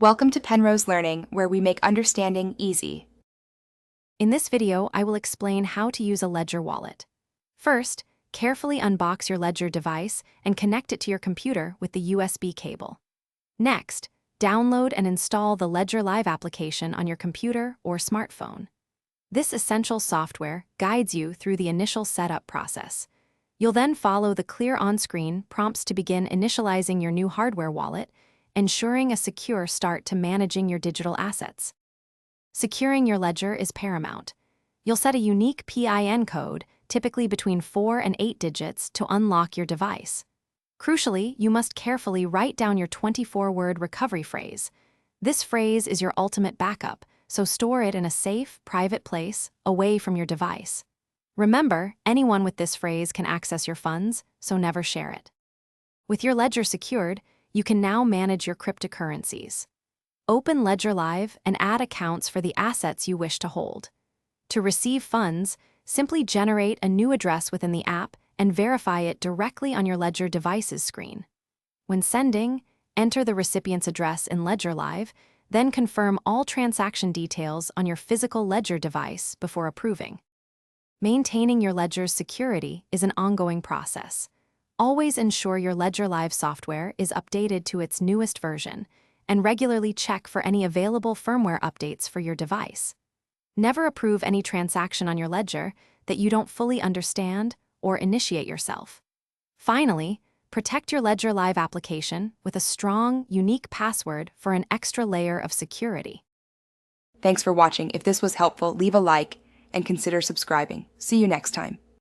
Welcome to Penrose Learning, where we make understanding easy. In this video, I will explain how to use a Ledger wallet. First, carefully unbox your Ledger device and connect it to your computer with the USB cable. Next, download and install the Ledger Live application on your computer or smartphone. This essential software guides you through the initial setup process. You'll then follow the clear on-screen prompts to begin initializing your new hardware wallet, ensuring a secure start to managing your digital assets. Securing your ledger is paramount. You'll set a unique PIN code, typically between 4 and 8 digits, to unlock your device. Crucially, you must carefully write down your 24-word recovery phrase. This phrase is your ultimate backup, so store it in a safe, private place, away from your device. Remember, anyone with this phrase can access your funds, so never share it. With your ledger secured, you can now manage your cryptocurrencies. Open Ledger Live and add accounts for the assets you wish to hold. To receive funds, simply generate a new address within the app and verify it directly on your Ledger device's screen. When sending, enter the recipient's address in Ledger Live, then confirm all transaction details on your physical Ledger device before approving. Maintaining your Ledger's security is an ongoing process. Always ensure your Ledger Live software is updated to its newest version, and regularly check for any available firmware updates for your device. Never approve any transaction on your Ledger that you don't fully understand or initiate yourself. Finally, protect your Ledger Live application with a strong, unique password for an extra layer of security. Thanks for watching. If this was helpful, leave a like and consider subscribing. See you next time.